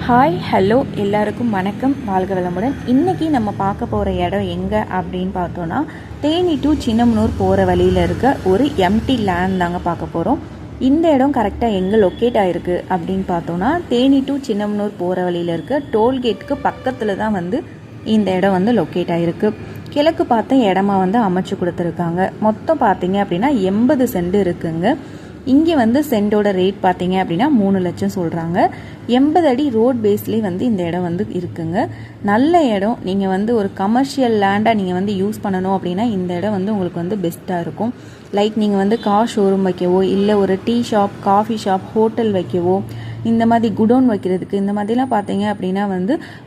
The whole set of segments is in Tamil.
ஹாய் ஹலோ எல்லாருக்கும் வணக்கம், வாழ்க வளமுடன். இன்றைக்கி நம்ம பார்க்க போகிற இடம் எங்கே அப்படின்னு பார்த்தோன்னா, தேனி டு சின்னமனூர் போகிற வழியில் இருக்க ஒரு எம்டி லேண்ட் தாங்க பார்க்க போகிறோம். இந்த இடம் கரெக்டாக எங்கே லொக்கேட் ஆகிருக்கு அப்படின்னு பார்த்தோன்னா, தேனி டு சின்னமனூர் போகிற வழியில் இருக்க டோல்கேட்டுக்கு பக்கத்தில் தான் இந்த இடம் லொக்கேட் ஆகிருக்கு. கிழக்கு பார்த்த இடமா அமைச்சு கொடுத்துருக்காங்க. மொத்தம் பார்த்தீங்க அப்படின்னா 80 சென்ட் இருக்குங்க. இங்கே சென்டோட ரேட் பார்த்தீங்க அப்படின்னா 3 லட்சம் சொல்கிறாங்க. 80 அடி ரோட் பேஸ்லேயே இந்த இடம் இருக்குங்க. நல்ல இடம். நீங்கள் ஒரு கமர்ஷியல் லேண்டாக நீங்கள் யூஸ் பண்ணணும் அப்படின்னா இந்த இடம் உங்களுக்கு பெஸ்ட்டாக இருக்கும். லைக் நீங்கள் கார் ஷோரூம் வைக்கவோ, இல்லை ஒரு tea shop, coffee shop, hotel வைக்கவோ, இந்த மாதிரி குடோன் வைக்கிறதுக்கு, இந்த மாதிரிலாம் பார்த்தீங்க அப்படின்னா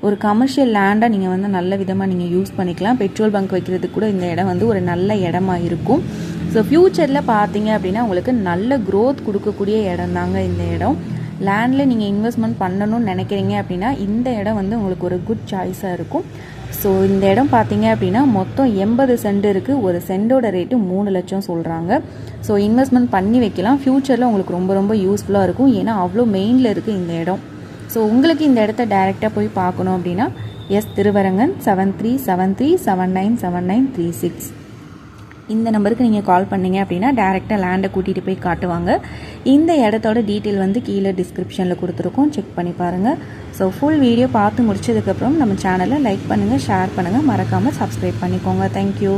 ஒரு கமர்ஷியல் லேண்டாக நீங்கள் நல்ல விதமாக நீங்கள் யூஸ் பண்ணிக்கலாம். பெட்ரோல் பங்க் வைக்கிறதுக்கு கூட இந்த இடம் ஒரு நல்ல இடமா இருக்கும். ஸோ ஃப்யூச்சரில் பார்த்தீங்க அப்படின்னா உங்களுக்கு நல்ல க்ரோத் கொடுக்கக்கூடிய இடம் தாங்க இந்த இடம். லேண்டில் நீங்கள் இன்வெஸ்ட்மெண்ட் பண்ணணும்னு நினைக்கிறீங்க அப்படின்னா இந்த இடம் உங்களுக்கு ஒரு குட் சாய்ஸாக இருக்கும். ஸோ இந்த இடம் பார்த்தீங்க அப்படின்னா மொத்தம் 80 சென்ட் இருக்குது. ஒரு சென்டோட ரேட்டு 3 லட்சம் சொல்கிறாங்க. ஸோ இன்வெஸ்ட்மெண்ட் பண்ணி வைக்கலாம். ஃப்யூச்சரில் உங்களுக்கு ரொம்ப ரொம்ப யூஸ்ஃபுல்லாக இருக்கும். ஏன்னா அவ்வளோ மெயினில் இருக்குது இந்த இடம். ஸோ உங்களுக்கு இந்த இடத்த டைரெக்டாக போய் பார்க்கணும் அப்படின்னா திருவரங்கன் 7373797936 இந்த நம்பருக்கு நீங்கள் கால் பண்ணிங்க அப்படின்னா டேரெக்டாக லேண்டை கூட்டிகிட்டு போய் காட்டுவாங்க. இந்த இடத்தோட டீட்டெயில் கீழே டிஸ்கிரிப்ஷனில் கொடுத்துருக்கோம், செக் பண்ணி பாருங்கள். ஸோ ஃபுல் வீடியோ பார்த்து முடிச்சதுக்கப்புறம் நம்ம சேனலை லைக் பண்ணுங்கள், ஷேர் பண்ணுங்கள், மறக்காமல் சப்ஸ்கிரைப் பண்ணிக்கோங்க. தேங்க்யூ.